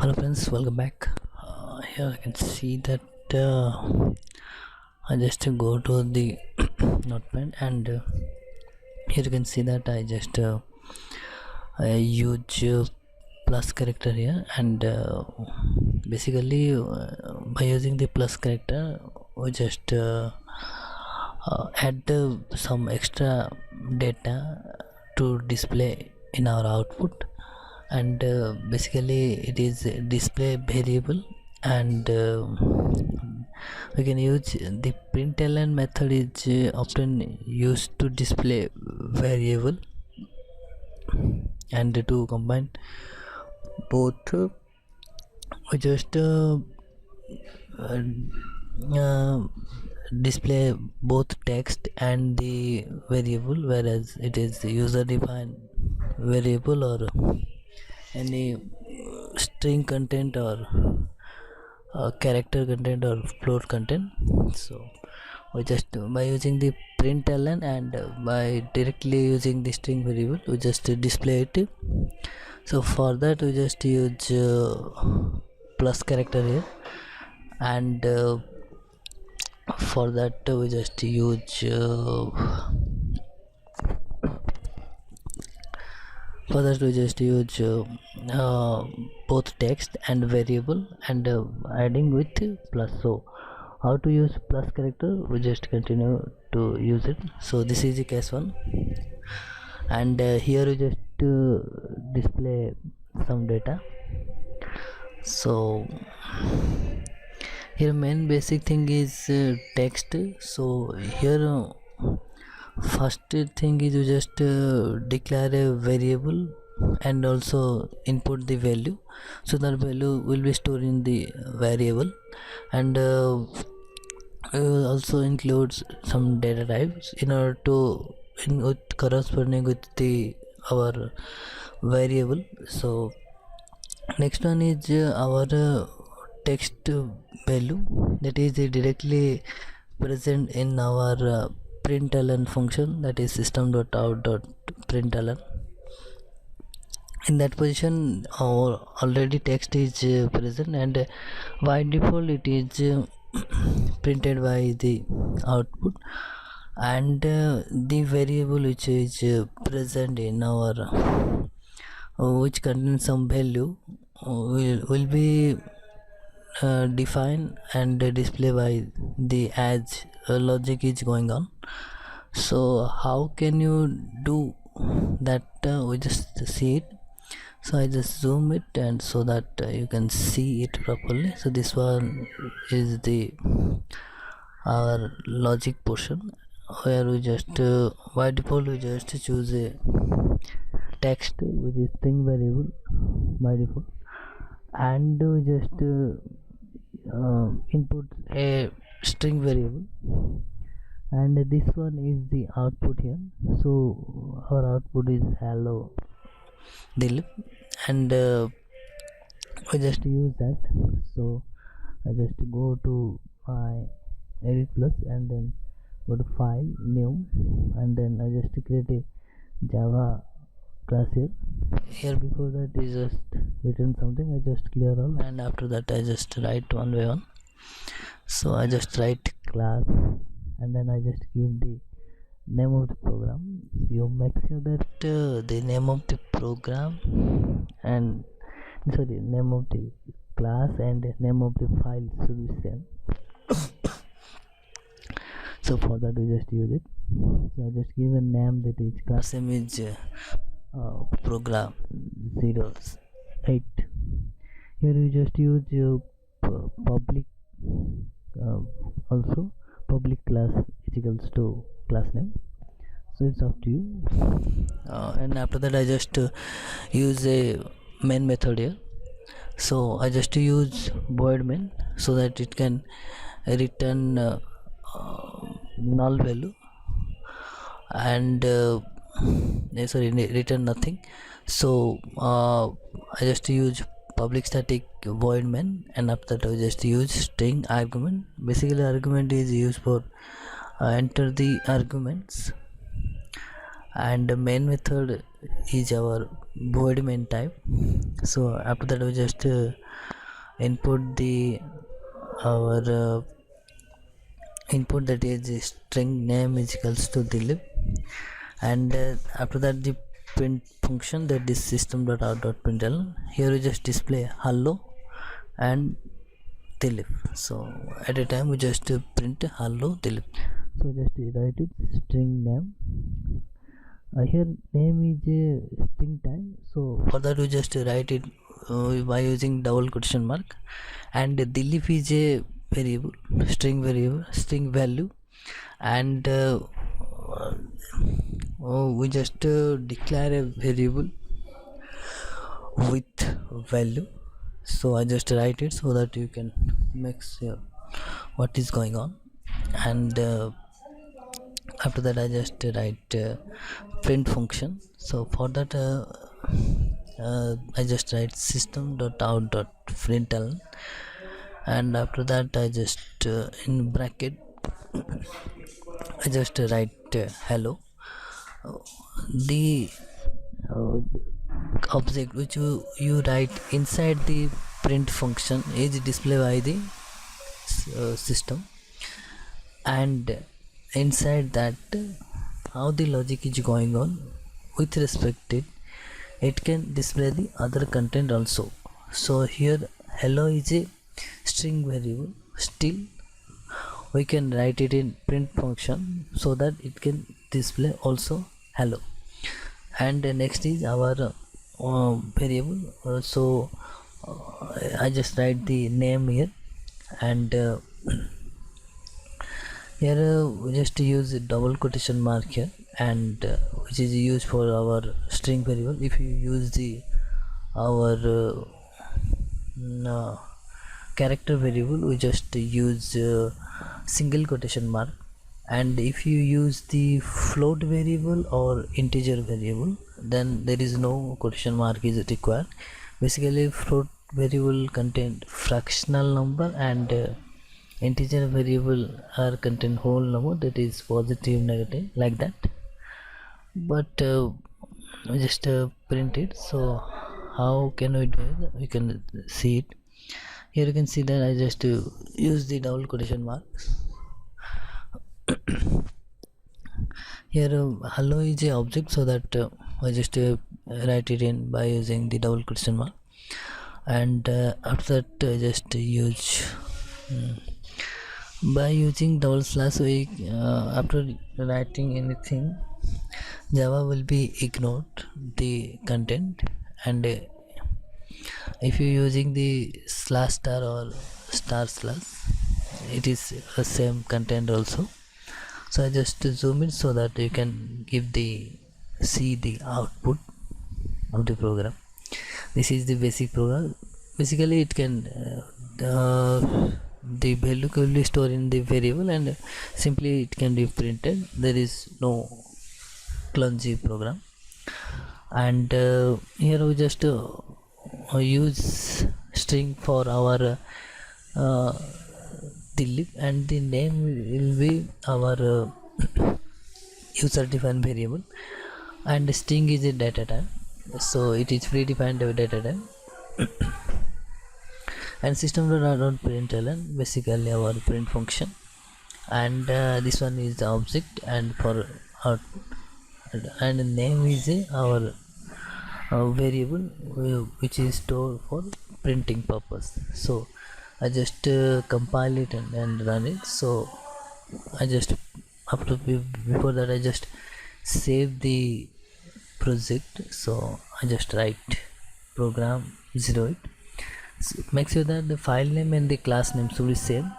Hello friends, welcome back. Here I can see that I just go to the notepad, and here you can see that I use plus character here, and basically by using the plus character we just add some extra data to display in our output, and basically it is a display variable, and we can use the println method is often used to display variable, and to combine both we just uh, uh, display both text and the variable, whereas it is user defined variable or any string content or character content or float content. So we just by using the println, and by directly using the string variable we just display it. So for that we just use plus character here, and for that we just use both text and variable, and adding with plus. So how to use plus character, we just continue to use it. So this is the case one, and here we just display some data. So here main basic thing is text. So here first thing is you just declare a variable and also input the value, so that value will be stored in the variable, and also includes some data types in order to with corresponding with the our variable. So next one is our text value, that is directly present in our println function, that is system.out.println. in that position our already text is present, and by default it is printed by the output, and the variable which is present in our which contains some value will be defined and display by the as logic is going on. So how can you do that? We just see it. So I just zoom it, and so that you can see it properly. So this one is the our logic portion, where we just by default we just choose a text which is string variable by default, and we just input a string variable, and this one is the output here. So our output is hello dilip, and I just use that. So I just go to my edit plus, and then go to file new, and then I just create a java class here. Before that is just written something, I just clear all, and after that I just write one by one. So I just write class, and then I just give the name of the program. You make sure that the name of the program and name of the class and name of the file should be same. So for that we just use it. So I just give a name, that is class name is program 08. Here we just use public also public class is equals to class name. So it's up to you. And after that I just use a main method here. So I just use void main, so that it can return null value, and return nothing. So I just use public static void main, and after that I just use string argument. Basically argument is used for enter the arguments, and the main method is our void main type. So after that we just input the our input, that is string name is equals to dilip, and after that the print function, that is system.out.println. Here we just display hello and dilip. So at a time we just print hello dilip. So just write it string name. Here name is a string type, so for that we just write it by using double quotation mark, and dilip is a variable, string value, and we just declare a variable with value. So I just write it so that you can make sure what is going on, and after that I just write print function. So for that I just write system.out.println, and after that I just in bracket I just write hello. The uh, object which you write inside the print function is displayed by the system, and inside that how the logic is going on with respect to it, it can display the other content also. So here hello is a string variable, still we can write it in print function so that it can display also hello. And next is our variable. I just write the name here, and here we just use a double quotation mark here, and which is used for our string variable. If you use the our character variable, we just use single quotation mark, and if you use the float variable or integer variable, then there is no quotation mark is required. Basically float variable contain fractional number, and integer variable are contain whole number, that is positive, negative, like that. But we just print it. So how can we do it? We can see it here. You can see that I just use the double quotation marks. Here hello is a object, so that I just write it in by using the double quotation mark, and after that just use by using double slash. We after writing anything, Java will be ignored the content, and if you using the slash star or star slash, it is the same content also. So I just zoom in so that you can give the see the output of the program. This is the basic program. Basically it can the value will be stored in the variable, and simply it can be printed. There is no clumsy program. And here we just use string for our dilip, and the name will be our user defined variable, and string is a data type, so it is predefined data type. And system.out.println basically our print function, and this one is the object, and for output, and name is our variable which is stored for printing purpose. So I just compile it and run it. So I just before that I just save the project. So I just write program 08. So make sure that the file name and the class name should be same,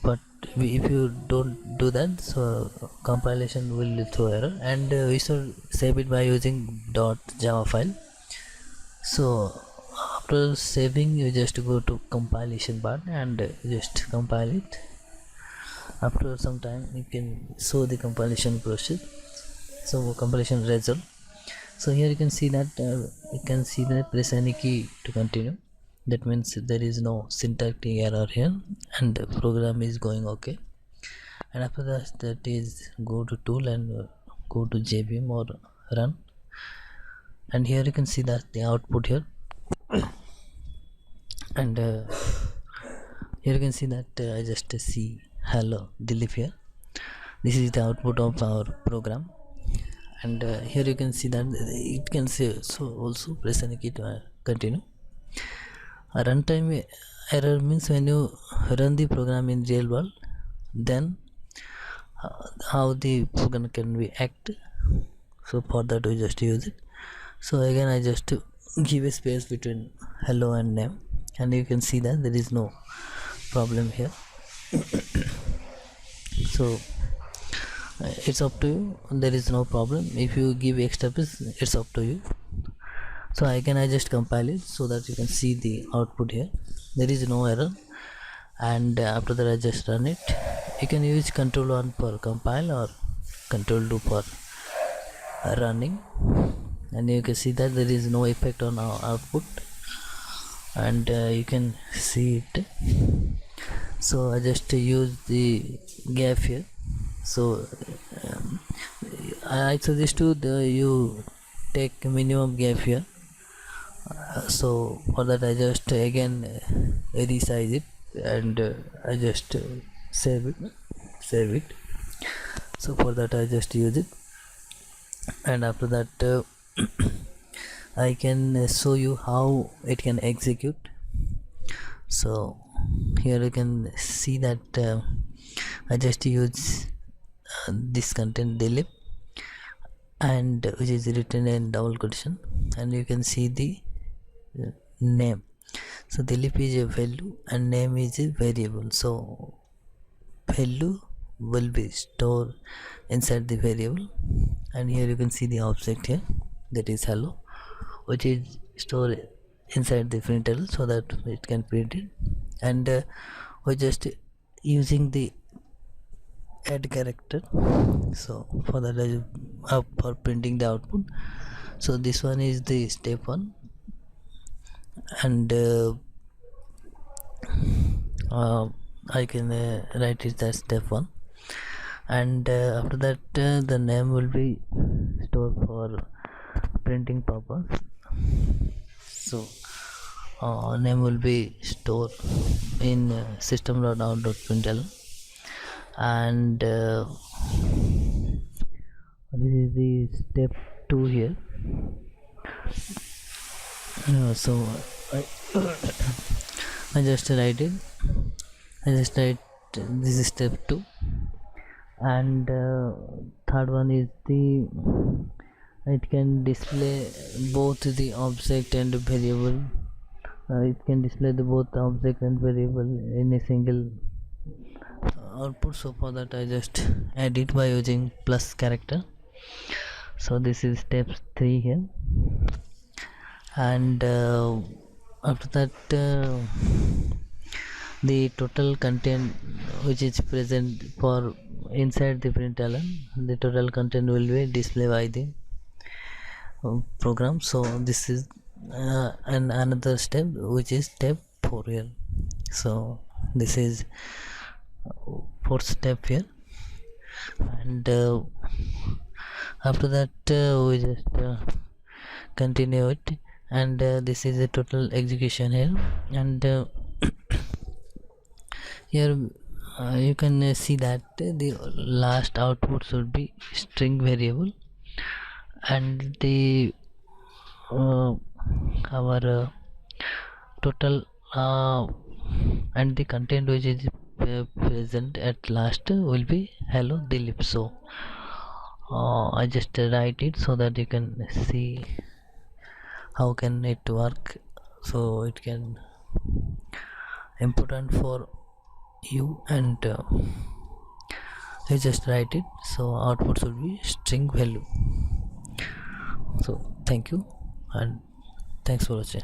but if you don't do that, so compilation will throw error, and we should save it by using .java file. So after saving, you just go to compilation part and just compile it. After some time you can show the compilation process, so compilation result. So here you can see that press any key to continue. That means there is no syntactic error here, and the program is going okay. And after that is go to tool and go to JVM or run. and here you can see that the output here. And here you can see that I just see hello dilip here. This is the output of our program. And here you can see that it can say, so also press any key to continue. A runtime error means when you run the program in real world, then how the program can be act. So for that we just use it. So again I just give a space between hello and name, and you can see that there is no problem here. So it's up to you, there is no problem. If you give extra space, it's up to you. So again I just compile it so that you can see the output here. There is no error, and after that I just run it. You can use control 1 for compile or control 2 for running, and you can see that there is no effect on our output, and you can see it. So I just use the gap here. So I suggest you take minimum gap here. So for that I just again resize it, and I just save it. So for that I just use it, and after that I can show you how it can execute. So here you can see that I just use this content dilip, and which is written in double quotation, and you can see the name. So dilip is a value and name is a variable. So value will be stored inside the variable, and here you can see the object here, that is hello, which is stored inside the printer so that it can print it. And we're just using the add character. So for that I for printing the output. So this one is the step 1, and I can write it as step 1, and after that the name will be stored for printing purpose. So name will be stored in system.out.println, and this is the step 2 here. So I just write it. I just write this is step 2, and third one is the it can display both the object and variable. It can display the both object and variable in a single output. So for that I just add it by using plus character. So this is step 3 here, and after that the total content which is present for inside the println, the total content will be displayed by the program. So this is and another step, which is step 4 here. So this is fourth step here, and after that we just continue it, and this is the total execution here. And here you can see that the last output should be string variable, and the our total and the content which is present at last will be hello dilip. So I just write it so that you can see how can it work. So it can important for you, and I just write it. So output should be string value. So thank you, and thanks for watching.